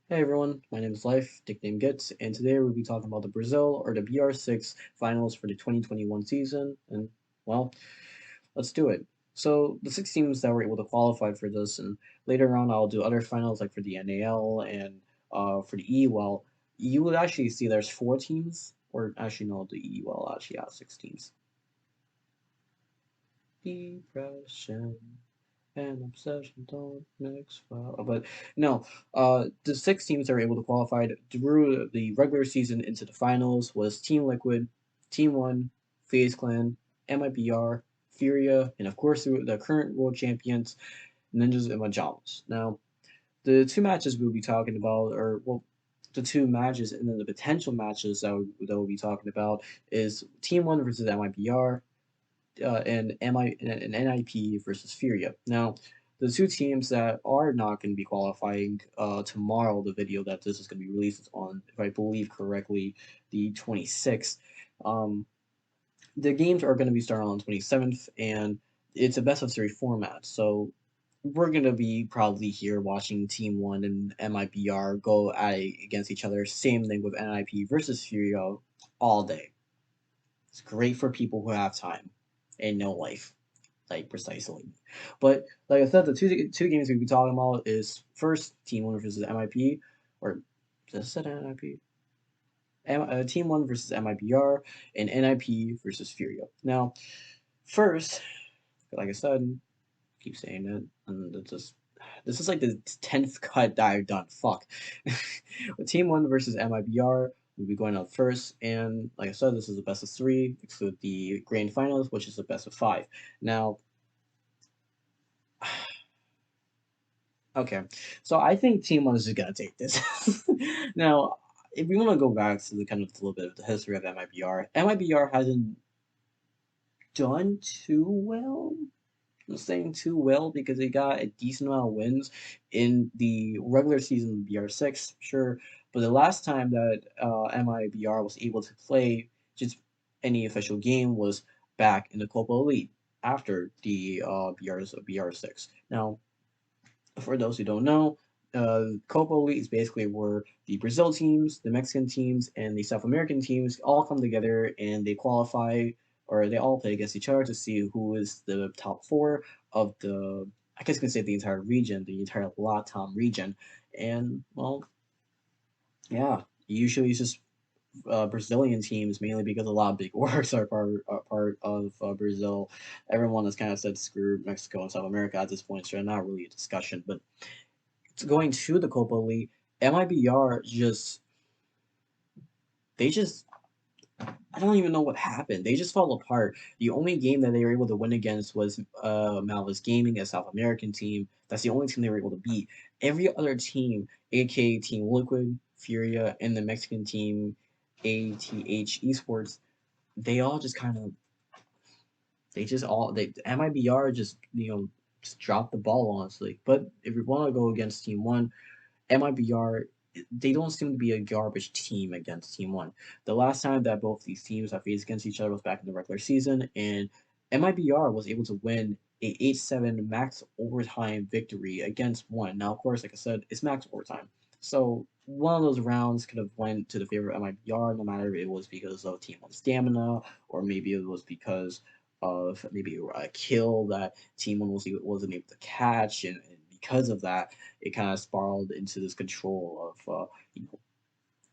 Hey everyone, my name is Life, nickname Gits, and today we'll be talking about the Brazil or the BR6 finals for the 2021 season. And well, let's do it. So the six teams that were able to qualify for this, and later on I'll do other finals like for the NAL and for the EWEL. You would actually see there's four teams, or actually no, the EWEL actually has six teams. Depression and obsession don't mix well. But no, the six teams that were able to qualify through the regular season into the finals was Team Liquid, Team One, FaZe Clan, MIBR, Furia, and of course the current world champions, Ninjas and Majamas. Now, the two matches we'll be talking about, or well, the two matches and then the potential matches that we'll be talking about is Team One versus MIBR, and NIP versus Furia. Now, the two teams that are not going to be qualifying tomorrow, the video that this is going to be released on, if I believe correctly, the 26th. Um, the games are going to be starting on the 27th, and it's a best of three format. So we're going to be probably here watching Team 1 and MIBR go at it against each other. Same thing with NIP versus Furia all day. It's great for people who have time and no life, like precisely. But like I said, the two games we'll be talking about is first Team One versus MIP, or just said MIP. Team One versus MIBR and NIP versus Furia. Now, first, like I said, keep saying it, and it's just this is like the 10th cut that I've done. Fuck. Team One versus MIBR will be going up first, and like I said, this is the best of three, exclude the grand finals, which is the best of five. Now, okay, so I think Team One is just gonna take this. Now, if we want to go back to the kind of a little bit of the history of MIBR, MIBR hasn't done too well. I'm saying too well because they got a decent amount of wins in the regular season of BR6, sure. But the last time that MIBR was able to play just any official game was back in the Copa Elite after the BR6. Now, for those who don't know, Copa Elite is basically where the Brazil teams, the Mexican teams, and the South American teams all come together and they qualify or they all play against each other to see who is the top four of the, I guess you can say the entire region, the entire Latam region. And well, yeah, usually it's just Brazilian teams mainly because a lot of big orgs are part of Brazil. Everyone has kind of said screw Mexico and South America at this point, so not really a discussion. But going to the Copa League, MIBR just they just I don't even know what happened. They just fell apart. The only game that they were able to win against was Malvis Gaming, a South American team. That's the only team they were able to beat. Every other team, aka Team Liquid, Furia, and the Mexican team, ATH Esports, they all just kind of they MIBR just just dropped the ball honestly. But if you want to go against Team One, MIBR, they don't seem to be a garbage team against Team One. The last time that both these teams have faced against each other was back in the regular season, and MIBR was able to win a 8-7 max overtime victory against One. Now, of course, like I said, it's max overtime. So one of those rounds could have went to the favor of MIBR, no matter if it was because of Team One stamina, or maybe it was because of maybe a kill that Team One wasn't able to catch, and because of that, it kind of spiraled into this control of you know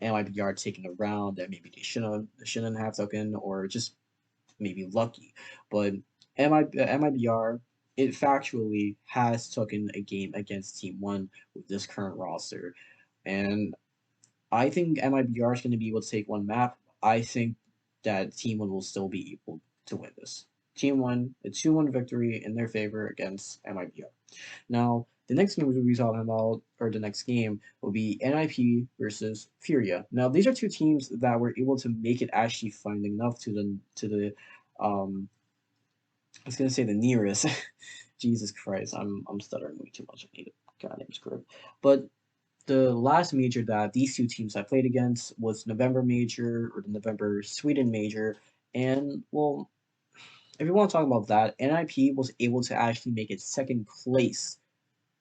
MIBR taking a round that maybe they shouldn't have taken, or just maybe lucky. But MIBR it factually has taken a game against Team One with this current roster, and I think MIBR is going to be able to take one map. I think that Team One will still be able to win this. Team One, a 2-1 victory in their favor against MIBR. Now, the next game we'll be talking about, or the next game, will be NIP versus Furia. Now, these are two teams that were able to make it actually fun enough to the I was gonna say the nearest. Jesus Christ, I'm stuttering way too much. I need a goddamn script. But the last major that these two teams I played against was November Major or the November Sweden Major, and well, if you want to talk about that, NIP was able to actually make it second place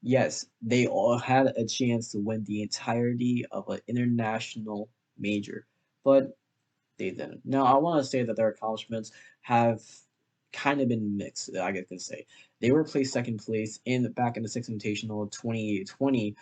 Yes, they all had a chance to win the entirety of an international major, but they didn't. Now, I want to say that their accomplishments have kind of been mixed, I guess I can say. They were placed second place in back in the Sixth Invitational 2020,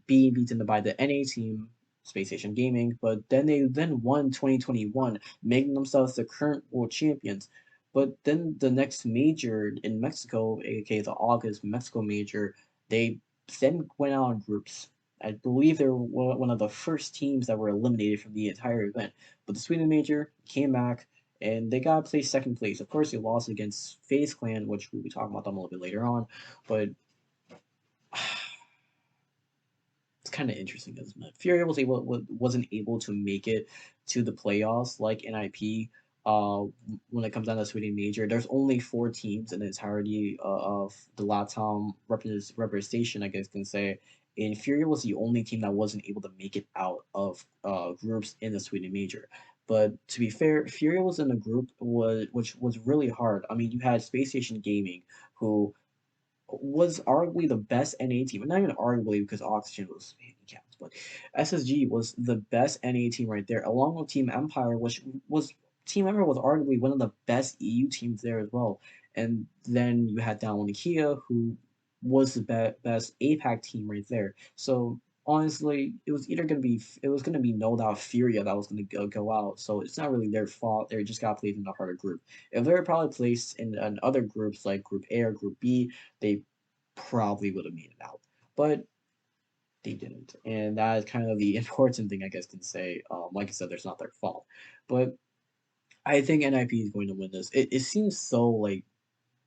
being beaten by the NA team, Space Station Gaming, but then they then won 2021, making themselves the current world champions. But then the next major in Mexico, aka the August Mexico major, they then went out in groups. I believe they were one of the first teams that were eliminated from the entire event. But the Sweden major came back and they got placed second place. Of course, they lost against FaZe Clan, which we'll be talking about them a little bit later on. But it's kind of interesting, isn't it? Fury wasn't able to make it to the playoffs like NIP. When it comes down to Sweden Major, there's only four teams in the entirety of the LATAM representation, I guess you can say. And Fury was the only team that wasn't able to make it out of groups in the Sweden Major. But to be fair, Fury was in a group which was really hard. I mean, you had Space Station Gaming, who was arguably the best NA team, and not even arguably because Oxygen was handicapped, but SSG was the best NA team right there, along with Team Empire, which was Team Empire was arguably one of the best EU teams there as well. And then you had Down Kia, who was the best APAC team right there. So honestly, it was gonna be no doubt Furia that was gonna go out. So it's not really their fault. They just got placed in the harder group. If they were probably placed in other groups like Group A or Group B, they probably would have made it out. But they didn't. And that is kind of the important thing I guess can say. Like I said, there's not their fault. But I think NIP is going to win this. It seems so like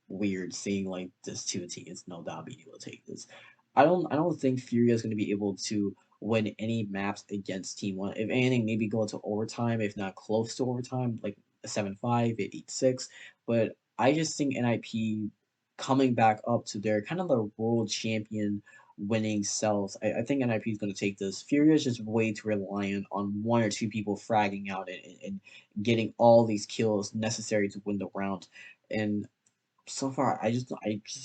weird seeing like this two teams no doubt being able to take this. I don't think Furia is going to be able to win any maps against Team One. If anything, maybe go into overtime, if not close to overtime, like a 7-5, 8-6. But I just think NIP coming back up to their kind of the world champion winning selves. I think NIP is going to take this. Furia is just way too reliant on one or two people fragging out and getting all these kills necessary to win the round. And so far, I just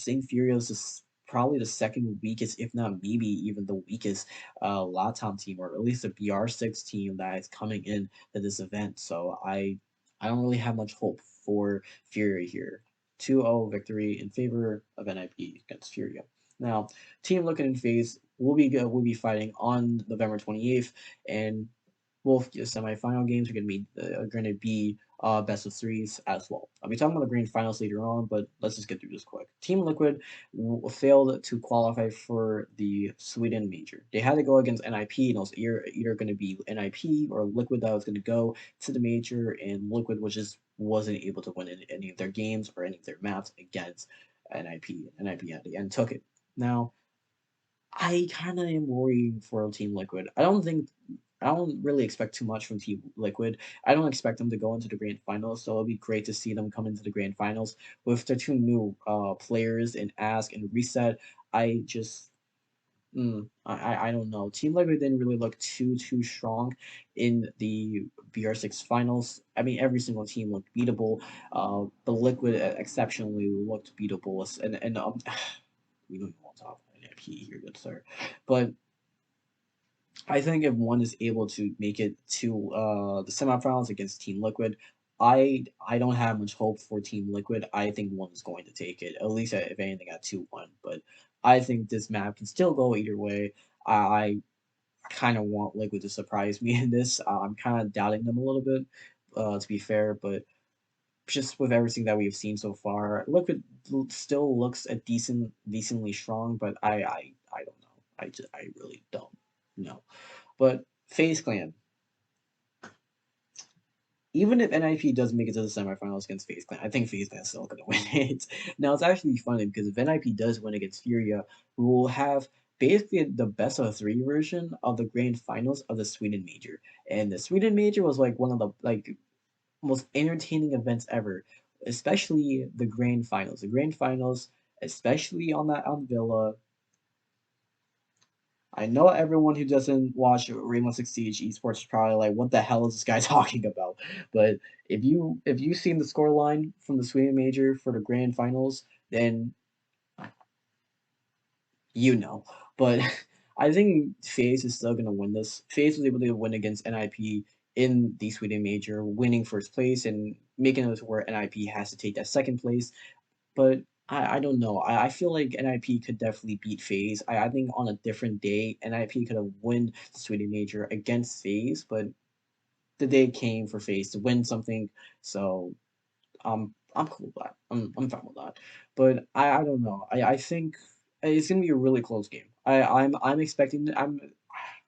think Furious is probably the second weakest, if not maybe even the weakest, Latam team, or at least the BR6 team that is coming in to this event. So I don't really have much hope for Fury here. 2-0 victory in favor of NIP against Furia. Now, Team Looking in Phase will be fighting on November 28th, and both semifinal games are going to be best of threes as well. I'll be talking about the grand finals later on, but let's just get through this quick. Team Liquid failed to qualify for the Sweden major. They had to go against NIP, and it was either going to be NIP or Liquid that was going to go to the major, and Liquid wasn't able to win any of their games or any of their maps against NIP. NIP at the end took it. Now, I kind of am worrying for Team Liquid. I don't really expect too much from Team Liquid. I don't expect them to go into the grand finals, so it'll be great to see them come into the grand finals with the two new players in Ask and Reset. I just I don't know. Team Liquid didn't really look too strong in the BR6 finals. I mean, every single team looked beatable. But Liquid exceptionally looked beatable, and we don't even want to talk about NIP here, good sir. But I think if one is able to make it to the semifinals against Team Liquid, I don't have much hope for Team Liquid. I think one is going to take it, at least if anything at 2-1. But I think this map can still go either way. I kind of want Liquid to surprise me in this. I'm kind of doubting them a little bit, to be fair, but just with everything that we've seen so far, Liquid still looks a decently strong, but I don't know. I really don't know. But FaZe Clan, even if NIP does make it to the semifinals against FaZe Clan, I think FaZe Clan is still going to win it. Now, it's actually funny because if NIP does win against Furia, we will have basically the best of three version of the grand finals of the Sweden Major. And the Sweden Major was like one of the most entertaining events ever, especially the grand finals. The grand finals, especially on Villa, I know everyone who doesn't watch Rainbow Six Siege esports is probably like, "What the hell is this guy talking about?" But if you've seen the scoreline from the Sweden Major for the grand finals, then you know. But I think FaZe is still gonna win this. FaZe was able to win against NIP in the Sweden Major, winning first place and making it where NIP has to take that second place. But I don't know. I feel like NIP could definitely beat FaZe. I think on a different day, NIP could have won the Sweden Major against FaZe, but the day came for FaZe to win something. So I'm cool with that. I'm fine with that. But I don't know. I think it's gonna be a really close game. I'm expecting. I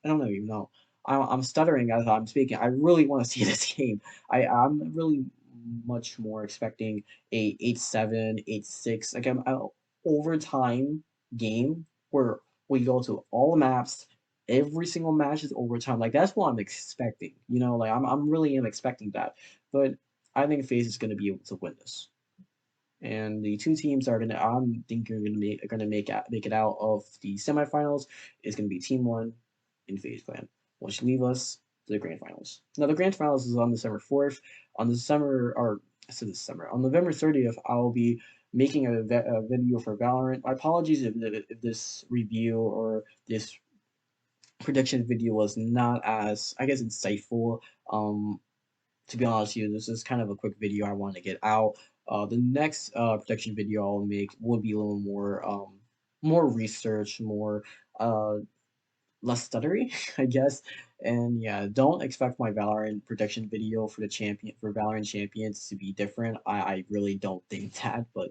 don't even know. I'm stuttering as I'm speaking. I really want to see this game. I'm really much more expecting a 8-7, 8-6, like a overtime game where we go to all the maps. Every single match is overtime. Like that's what I'm expecting. Like I'm really am expecting that. But I think FaZe is going to be able to win this, and the two teams are gonna. I'm thinking are gonna make it out of the semifinals. Is going to be Team One in FaZe Clan, which leave us to the grand finals. Now the grand finals is on December 4th. On December or I said December on November 30th, I'll be making a video for Valorant. My apologies if this review or this prediction video was not as I guess insightful. To be honest with you, this is kind of a quick video I want to get out. The next protection video I'll make will be a little more research, more uh, less stuttery, I guess. And yeah, don't expect my Valorant protection video for Valorant champions to be different. I really don't think that, but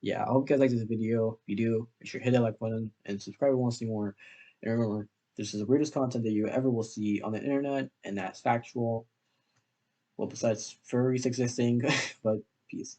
yeah, I hope you guys like this video. If you do, make sure to hit that like button and subscribe if you want to see more. And remember, this is the weirdest content that you ever will see on the internet, and that's factual. Well, besides furries existing, but peace.